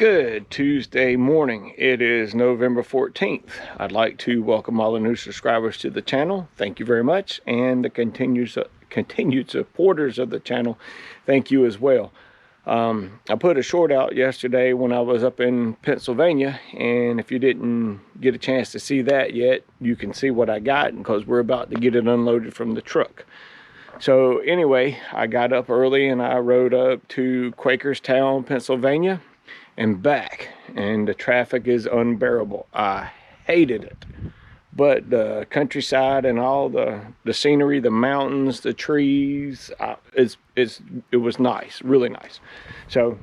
Good Tuesday morning. It is November 14th. I'd like to welcome all the new subscribers to the channel. Thank you very much. And the continued supporters of the channel, thank you as well. I put a short out yesterday when I was up in Pennsylvania, and if you didn't get a chance to see that yet, you can see what I got because we're about to get it unloaded from the truck. So anyway, I got up early and I rode up to Quakertown, Pennsylvania and back, and the traffic is unbearable. I hated it, but the countryside and all the scenery, the mountains, the trees, it was nice, really nice. So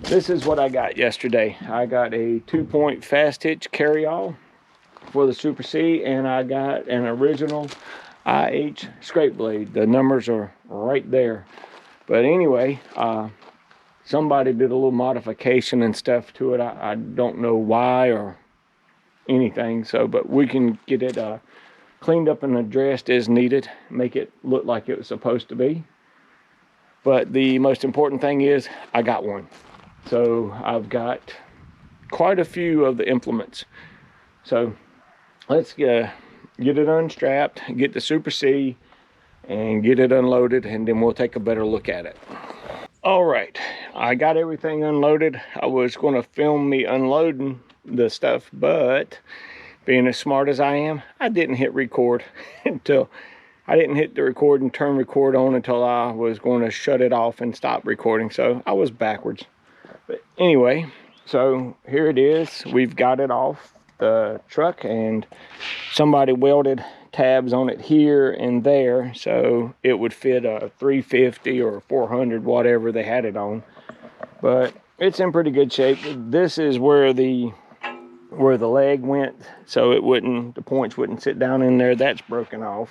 this is what I got yesterday. I got a 2-point fast hitch carryall for the Super C, and I got an original IH scrape blade. The numbers are right there. But anyway, somebody did a little modification and stuff to it. I don't know why or anything, so but we can get it cleaned up and addressed as needed, make it look like it was supposed to be. But the most important thing is I got one. So I've got quite a few of the implements. So let's get it unstrapped, get the Super C, and get it unloaded, and then we'll take a better look at it. All right, I got everything unloaded. I was going to film me unloading the stuff, but being as smart as I am, I didn't hit record until I didn't hit the record and turn record on until I was going to shut it off and stop recording. So I was backwards. But anyway, so here it is. We've got it off the truck, and somebody welded tabs on it here and there so it would fit a 350 or 400, whatever they had it on. But it's in pretty good shape. This is where the leg went, so the points wouldn't sit down in there. That's broken off,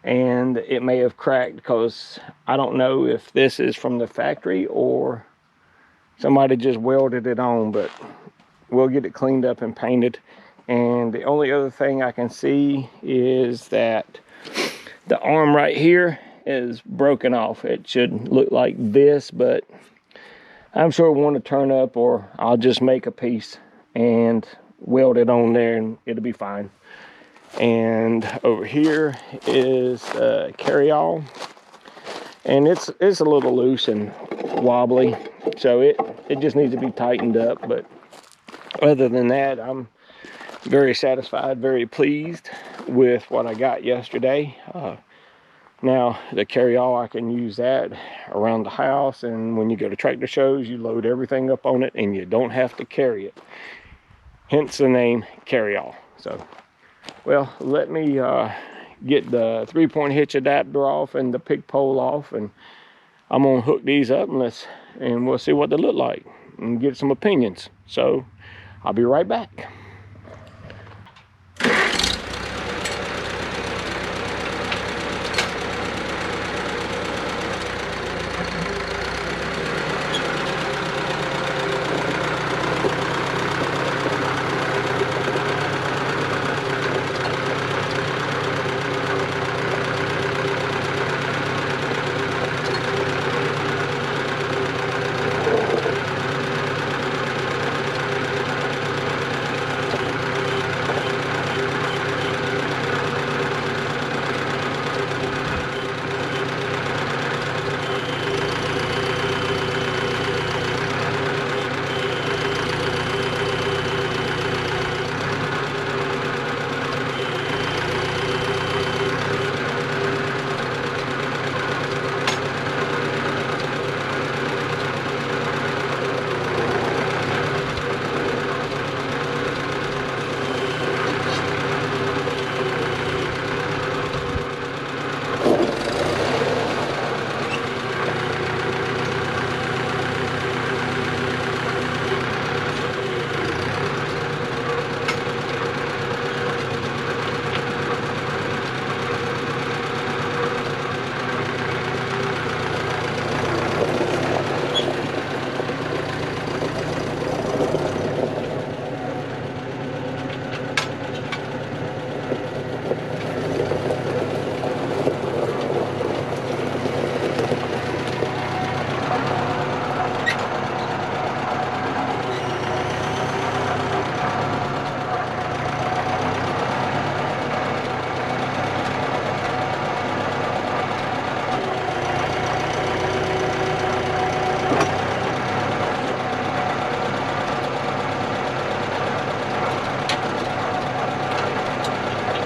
and it may have cracked because I don't know if this is from the factory or somebody just welded it on, but we'll get it cleaned up and painted. And the only other thing I can see is that the arm right here is broken off. It should look like this, but I'm sure we'll want to turn up, or I'll just make a piece and weld it on there and it'll be fine. And over here is a carryall, and it's a little loose and wobbly, so it just needs to be tightened up. But other than that, I'm very satisfied, very pleased with what I got yesterday. Now the carryall, I can use that around the house, and when you go to tractor shows, you load everything up on it and you don't have to carry it. Hence the name carryall. So, well, let me get the 3-point hitch adapter off and the pig pole off, and I'm gonna hook these up and we'll see what they look like and get some opinions. So I'll be right back.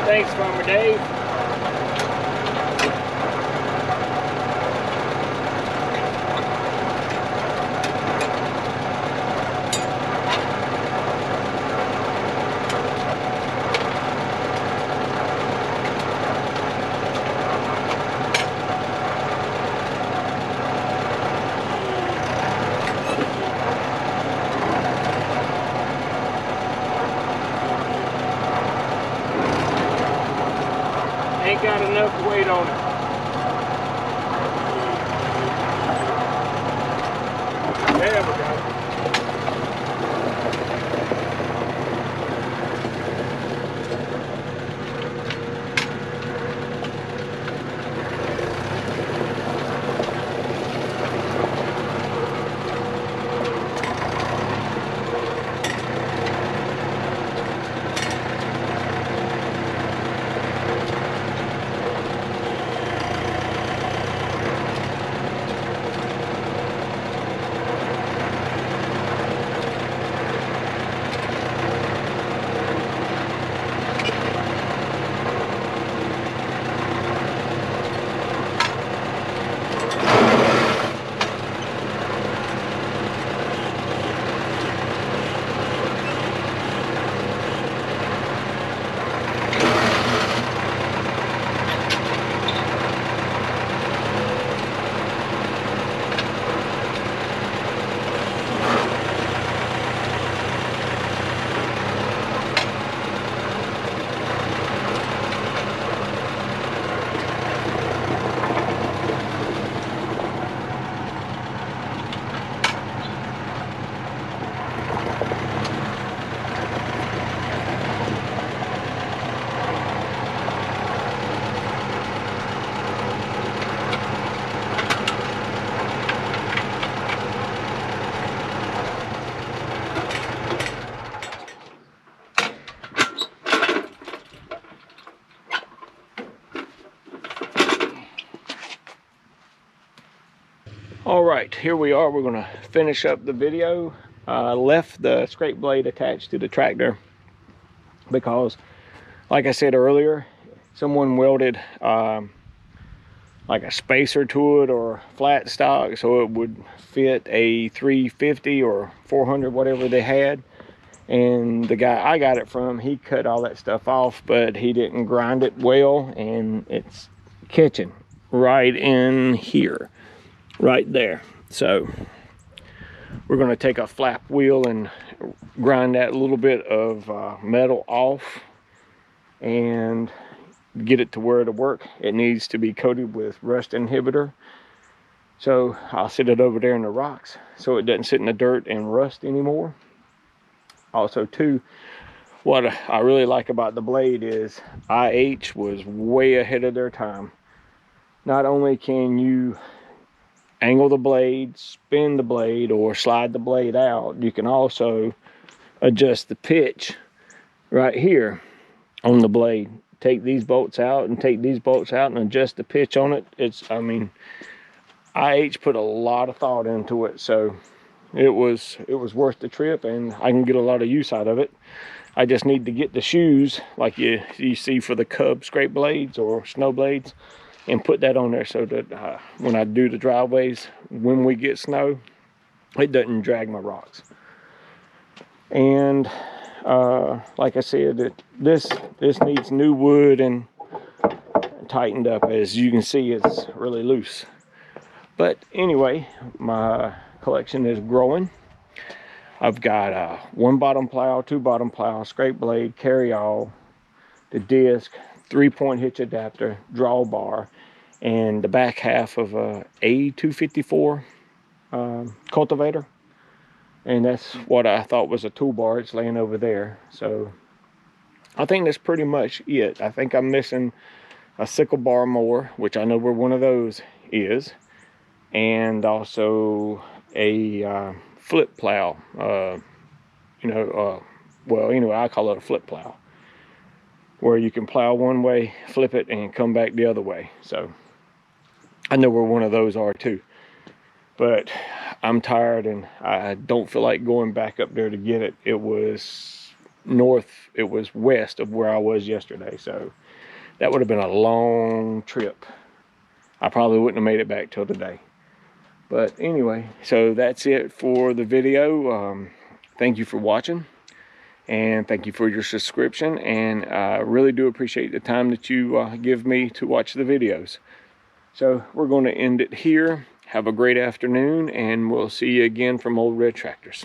Thanks, Farmer Dave. Ain't got enough weight on it. There we go. All right, here we are. We're going to finish up the video. I left the scrape blade attached to the tractor because, like I said earlier, someone welded like a spacer to it or flat stock so it would fit a 350 or 400, whatever they had. And the guy I got it from, he cut all that stuff off, but he didn't grind it well, and it's catching right in here, right there. So we're going to take a flap wheel and grind that little bit of metal off and get it to where it'll work. It needs to be coated with rust inhibitor, so I'll sit it over there in the rocks so it doesn't sit in the dirt and rust anymore. Also too, what I really like about the blade is IH was way ahead of their time. Not only can you angle the blade, spin the blade, or slide the blade out, you can also adjust the pitch right here on the blade. Take these bolts out and take these bolts out and adjust the pitch on it. I mean, IH put a lot of thought into it, so it was worth the trip, and I can get a lot of use out of it. I just need to get the shoes like you see for the Cub scrape blades or snow blades, and put that on there so that when I do the driveways, when we get snow, it doesn't drag my rocks. And like I said, this needs new wood and tightened up. As you can see, it's really loose. But anyway, my collection is growing. I've got one bottom plow, two bottom plow, scrape blade, carry-all, the disc, 3-point hitch adapter, drawbar, and the back half of a A254 cultivator. And that's what I thought was a toolbar. It's laying over there. So I think that's pretty much it. I think I'm missing a sickle bar mower, which I know where one of those is, and also a flip plow. Well, anyway, I call it a flip plow, where you can plow one way, flip it, and come back the other way. So I know where one of those are too. But I'm tired, and I don't feel like going back up there to get it. It was north, it was west of where I was yesterday. So that would have been a long trip. I probably wouldn't have made it back till today. But anyway, so that's it for the video. Thank you for watching, and thank you for your subscription, and I really do appreciate the time that you give me to watch the videos. So we're going to end it here. Have a great afternoon, and we'll see you again from Old Red Tractors.